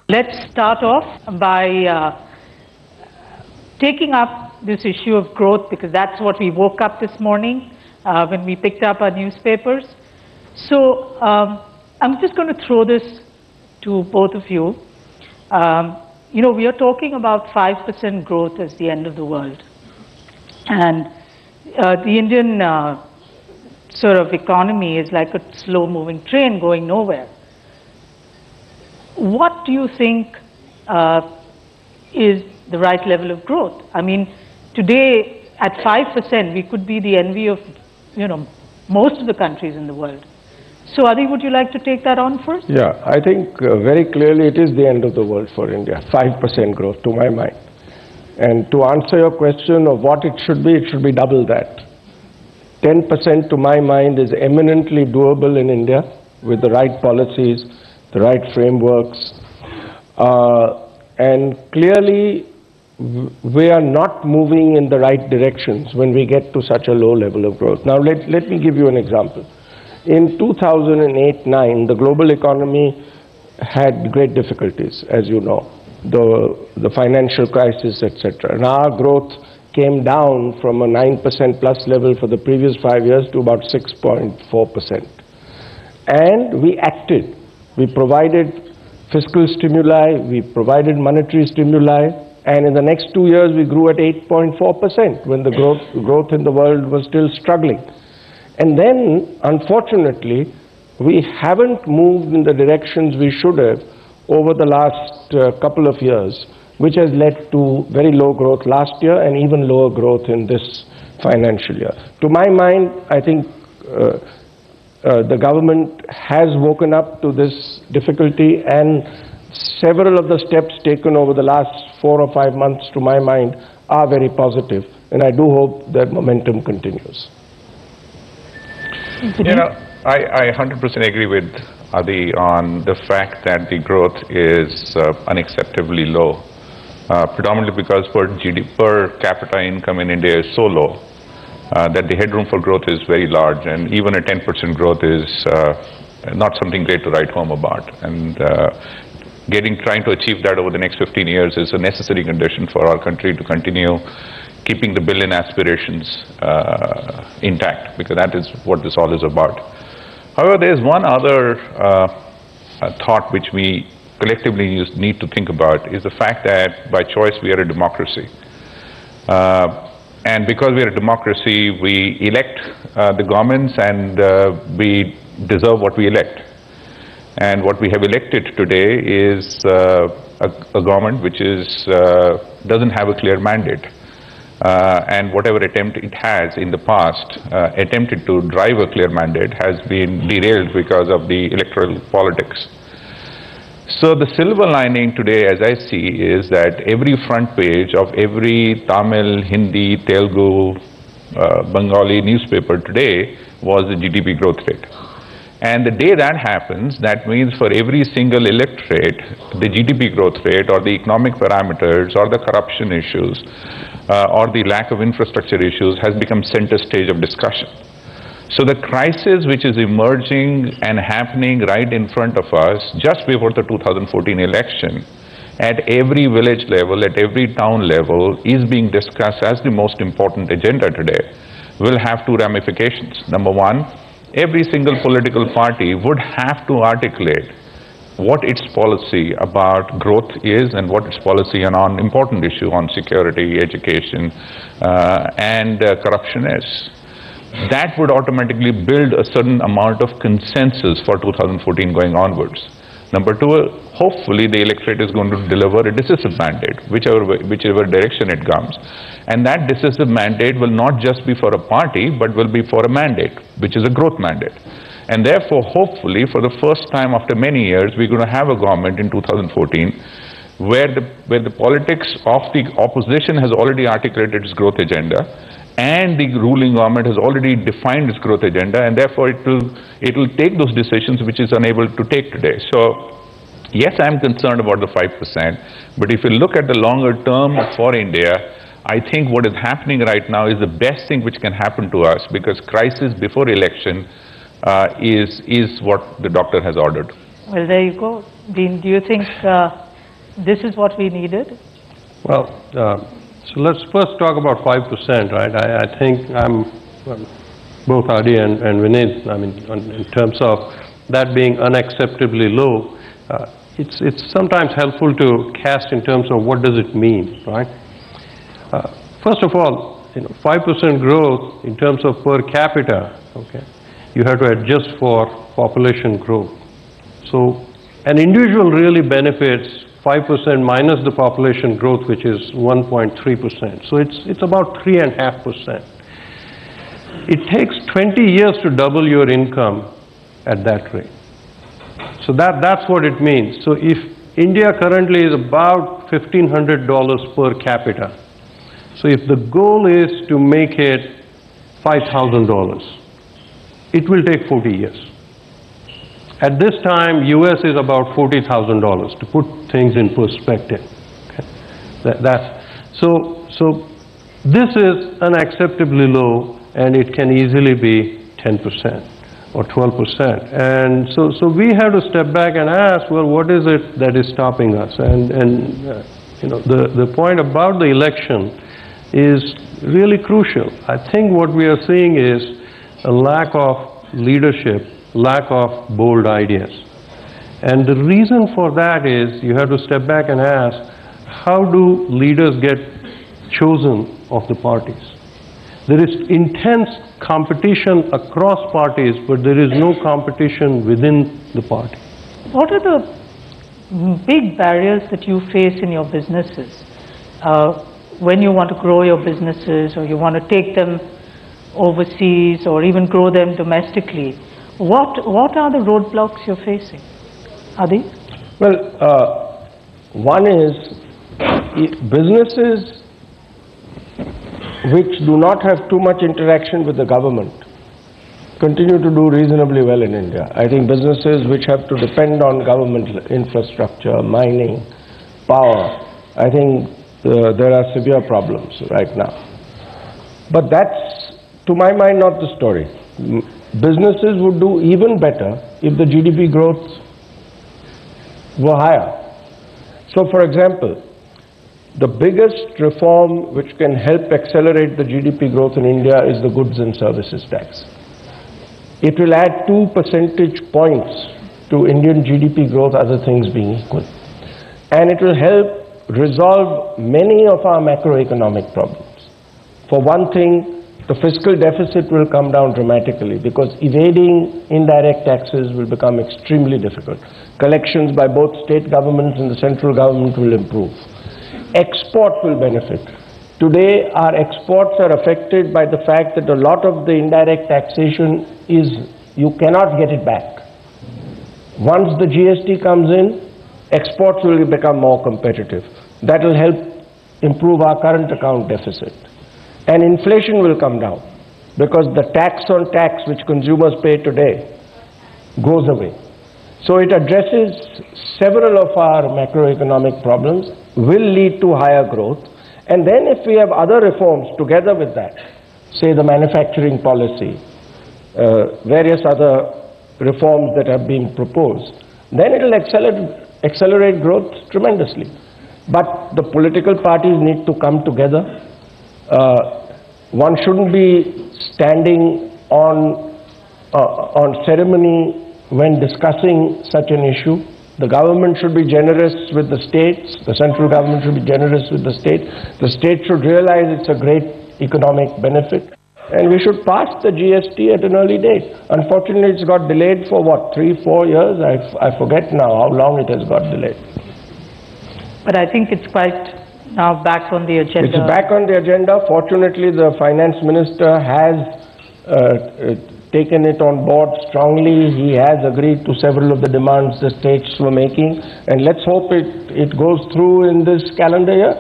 Let's start off by taking up this issue of growth, because that's what we woke up this morning when we picked up our newspapers. So I'm just going to throw this to both of you. We are talking about 5% growth as the end of the world. And the Indian sort of economy is like a slow-moving train going nowhere. What do you think is the right level of growth? I mean, today at 5%, we could be the envy of, most of the countries in the world. So, Adi, would you like to take that on first? Yeah, I think very clearly it is the end of the world for India, 5% growth to my mind. And to answer your question of what it should be double that. 10% to my mind is eminently doable in India with the right policies, the right frameworks, and clearly we are not moving in the right directions when we get to such a low level of growth. Now let me give you an example. In 2008-9, the global economy had great difficulties, as you know, the financial crisis, etc. And our growth came down from a 9% plus level for the previous 5 years to about 6.4%. And we acted. We provided fiscal stimuli, we provided monetary stimuli, and in the next 2 years we grew at 8.4% when the growth in the world was still struggling. And then, unfortunately, we haven't moved in the directions we should have over the last couple of years, which has led to very low growth last year and even lower growth in this financial year. To my mind, I think the government has woken up to this difficulty, and several of the steps taken over the last 4 or 5 months, to my mind, are very positive, and I do hope that momentum continues. I 100% agree with Adi on the fact that the growth is unacceptably low, predominantly because per capita income in India is so low that the headroom for growth is very large, and even a 10% growth is not something great to write home about. And trying to achieve that over the next 15 years is a necessary condition for our country to continue keeping the billion aspirations intact, because that is what this all is about. However, there is one other thought which we collectively need to think about, is the fact that by choice we are a democracy. And because we are a democracy, we elect the governments, and we deserve what we elect. And what we have elected today is a government which doesn't have a clear mandate. And whatever attempt it has in the past attempted to drive a clear mandate has been derailed because of the electoral politics. So the silver lining today, as I see, is that every front page of every Tamil, Hindi, Telugu, Bengali newspaper today was the GDP growth rate. And the day that happens, that means for every single electorate, the GDP growth rate or the economic parameters or the corruption issues or the lack of infrastructure issues has become center stage of discussion. So the crisis which is emerging and happening right in front of us just before the 2014 election, at every village level, at every town level, is being discussed as the most important agenda today, will have two ramifications. Number one, every single political party would have to articulate what its policy about growth is and what its policy on important issue on security, education, and corruption is. That would automatically build a certain amount of consensus for 2014 going onwards. Number two, hopefully the electorate is going to deliver a decisive mandate, whichever direction it comes. And that decisive mandate will not just be for a party, but will be for a mandate, which is a growth mandate. And therefore, hopefully, for the first time after many years, we're going to have a government in 2014 where the politics of the opposition has already articulated its growth agenda, and the ruling government has already defined its growth agenda, and therefore it will take those decisions which is unable to take today. So yes, I'm concerned about the 5%, but if you look at the longer term for India, I think what is happening right now is the best thing which can happen to us, because crisis before election is what the doctor has ordered. Well, there you go. Dean, do you think this is what we needed? Well, so let's first talk about 5%, right? I think both Adi and Vinit, I mean, in terms of that being unacceptably low, it's sometimes helpful to cast in terms of what does it mean, right? First of all, 5% growth in terms of per capita, okay, you have to adjust for population growth. So an individual really benefits 5% minus the population growth, which is 1.3%. So it's about 3.5%. It takes 20 years to double your income at that rate. So that's what it means. So if India currently is about $1,500 per capita, so if the goal is to make it $5,000, it will take 40 years. At this time, US is about $40,000, to put things in perspective. Okay? So this is unacceptably low, and it can easily be 10% or 12%. And so we have to step back and ask, well, what is it that is stopping us? And the point about the election is really crucial. I think what we are seeing is a lack of leadership, lack of bold ideas. And the reason for that is you have to step back and ask, how do leaders get chosen of the parties? There is intense competition across parties, but there is no competition within the party. What are the big barriers that you face in your businesses when you want to grow your businesses, or you want to take them overseas, or even grow them domestically? What are the roadblocks you're facing? Adi? Well, one is businesses which do not have too much interaction with the government continue to do reasonably well in India. I think businesses which have to depend on government infrastructure, mining, power, I think there are severe problems right now. But that's, to my mind, not the story. Businesses would do even better if the GDP growth were higher. So, for example, the biggest reform which can help accelerate the GDP growth in India is the goods and services tax. It will add 2 percentage points to Indian GDP growth, other things being equal. And it will help resolve many of our macroeconomic problems. For one thing, the fiscal deficit will come down dramatically because evading indirect taxes will become extremely difficult. Collections by both state governments and the central government will improve. Export will benefit. Today, our exports are affected by the fact that a lot of the indirect taxation is, you cannot get it back. Once the GST comes in, exports will become more competitive. That will help improve our current account deficit. And inflation will come down because the tax on tax which consumers pay today goes away. So it addresses several of our macroeconomic problems, will lead to higher growth. And then if we have other reforms together with that, say the manufacturing policy, various other reforms that have been proposed, then it will accelerate growth tremendously. But the political parties need to come together. One shouldn't be standing on ceremony when discussing such an issue. The government should be generous with the states. The central government should be generous with the state. The state should realize it's a great economic benefit. And we should pass the GST at an early date. Unfortunately, it's got delayed for what, 3-4 years? I forget now how long it has got delayed. But I think it's quite now back on the agenda. It's back on the agenda. Fortunately, the finance minister has taken it on board strongly. He has agreed to several of the demands the states were making. And let's hope it goes through in this calendar year.